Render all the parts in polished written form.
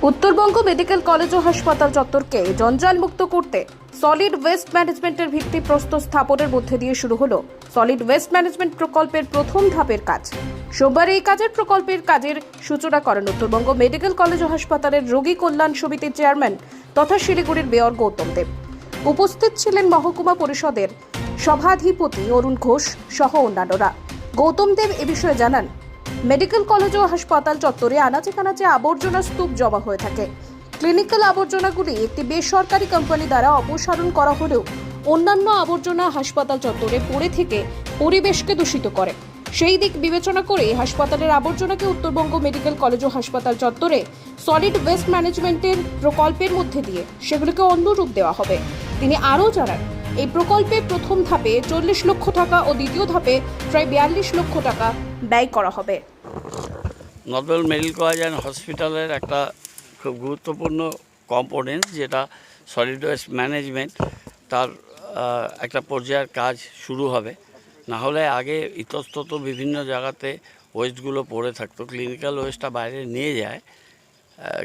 Uttarbanga medical college ও হাসপাতাল চত্বরকে জঞ্জাল মুক্ত করতে সলিড ওয়েস্ট ম্যানেজমেন্টের ভিত্তিপ্রস্তর স্থাপনের মধ্যে দিয়ে শুরু হলো সলিড ওয়েস্ট ম্যানেজমেন্ট প্রকল্পের প্রথম ধাপের কাজ। সোমবার এই প্রকল্পের কাজের সূচনা করেন উত্তরবঙ্গ মেডিকেল কলেজ ও হাসপাতালের রোগী কল্যাণ সমিতির চেয়ারম্যান তথা শিলিগুড়ির মেয়র গৌতম দেব। উপস্থিত ছিলেন মহকুমা পরিষদের সভাধিপতি অরুণ ঘোষ সহ অন্যান্যরা। গৌতম দেব এ বিষয়ে জানান, মেডিকেল কলেজ ও হাসপাতাল চত্বরে আনাচে কানাচে আবর্জনা স্তূপ জমা হয়ে থাকে। ক্লিনিক্যাল আবর্জনাগুলি একটি বেসরকারি কোম্পানি দ্বারা অপসারণ করা হলেও অন্যান্য আবর্জনা হাসপাতাল চত্বরে পড়ে থেকে পরিবেশকে দূষিত করে। সেই দিক বিবেচনা করে হাসপাতালের আবর্জনাকে উত্তরবঙ্গ মেডিকেল কলেজ ও হাসপাতাল চত্বরে সলিড ওয়েস্ট ম্যানেজমেন্টের প্রকল্পের মধ্যে দিয়ে সেগুলিকে অন্য রূপ দেওয়া হবে। তিনি আরও জানান, এই প্রকল্পে প্রথম ধাপে 40 লক্ষ টাকা ও দ্বিতীয় ধাপে প্রায় 42 লক্ষ টাকা ব্যয় করা হবে। North Bengal medical college and হসপিটালের একটা খুব গুরুত্বপূর্ণ কম্পোনেন্ট যেটা সলিড ওয়েস্ট ম্যানেজমেন্ট, তার একটা পর্যায়ের কাজ শুরু হবে। না হলে আগে ইতস্তত বিভিন্ন জায়গাতে ওয়েস্টগুলো পড়ে থাকতো, ক্লিনিক্যাল ওয়েস্টটা বাইরে নিয়ে যায়।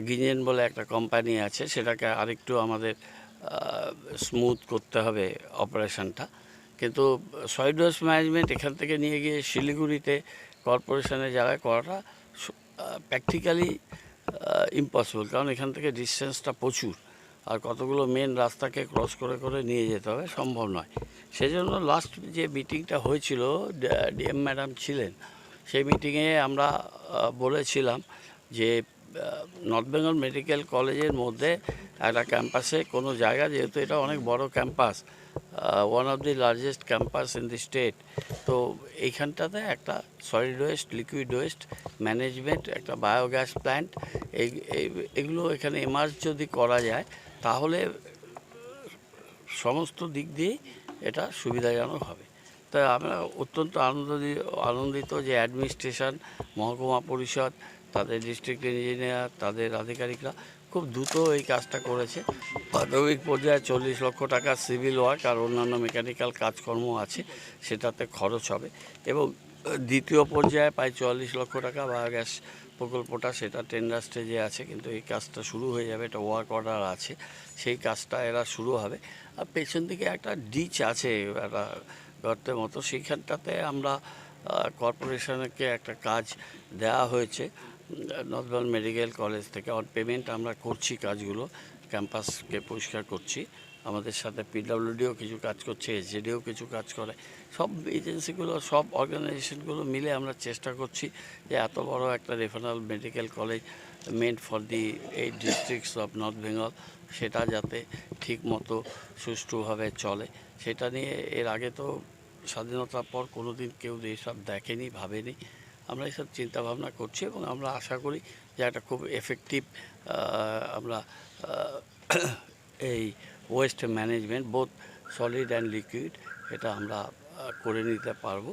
গিঞ্জেন বলে একটা কোম্পানি আছে, সেটাকে আরেকটু আমাদের স্মুথ করতে হবে অপারেশনটা। কিন্তু সলিড ওয়েস্ট ম্যানেজমেন্ট এখান থেকে নিয়ে গিয়ে শিলিগুড়িতে কর্পোরেশনের জায়গায় করাটা প্র্যাকটিক্যালি ইম্পসিবল, কারণ এখান থেকে ডিস্টেন্সটা প্রচুর, আর কতগুলো মেন রাস্তাকে ক্রস করে করে নিয়ে যেতে হবে, সম্ভব নয়। সেজন্য লাস্ট যে মিটিংটা হয়েছিল, ডিএম ম্যাডাম ছিলেন, সেই মিটিংয়ে আমরা বলেছিলাম যে নর্থ বেঙ্গল মেডিকেল কলেজের মধ্যে একটা ক্যাম্পাসে কোনো জায়গা, যেহেতু এটা অনেক বড় campus, one of the largest campus in the state, তো এইখানটাতে একটা solid waste, liquid waste management, একটা বায়োগ্যাস প্ল্যান্ট, এগুলো এখানে এমার্জ যদি করা যায় তাহলে সমস্ত দিক দিয়েই এটা সুবিধাজনক হবে। তাই আমরা অত্যন্ত আনন্দিত যে অ্যাডমিনিস্ট্রেশন, মহকুমা পরিষদ, তাদের ডিস্ট্রিক্ট ইঞ্জিনিয়ার, তাদের আধিকারিকরা খুব দ্রুত এই কাজটা করেছে। প্রাথমিক পর্যায়ে 40 লক্ষ টাকা সিভিল ওয়ার্ক আর অন্যান্য মেকানিক্যাল কাজকর্ম আছে, সেটাতে খরচ হবে, এবং দ্বিতীয় পর্যায়ে প্রায় 44 লক্ষ টাকা বায়োগ্যাস প্রকল্পটা, সেটা টেন্ডার স্টেজে আছে, কিন্তু এই কাজটা শুরু হয়ে যাবে, এটা ওয়ার্ক অর্ডার আছে, সেই কাজটা এরা শুরু হবে। আর পেছন দিকে একটা ডিচ আছে, একটা গর্তের মতো, সেইখানটাতে আমরা কর্পোরেশনকে একটা কাজ দেওয়া হয়েছে নর্থ বেঙ্গল মেডিকেল কলেজ থেকে। অন পেমেন্ট আমরা করছি কাজগুলো, ক্যাম্পাসকে পরিষ্কার করছি, আমাদের সাথে পিডব্লিউডিও কিছু কাজ করছে, এসজেডিও কিছু কাজ করে, সব এজেন্সিগুলো, সব অর্গানাইজেশনগুলো মিলে আমরা চেষ্টা করছি যে এত বড় একটা referral medical college meant for the 8 districts of north Bengal, সেটা যাতে ঠিক মতো সুষ্ঠুভাবে চলে, সেটা নিয়ে এর আগে তো স্বাধীনতার পর কোনো দিন কেউ এইসব দেখেনি, ভাবেনি। আমরা এইসব চিন্তাভাবনা করছি, এবং আমরা আশা করি যে একটা খুব এফেক্টিভ আমরা এই waste management, both solid and liquid, এটা আমরা করে নিতে পারবো।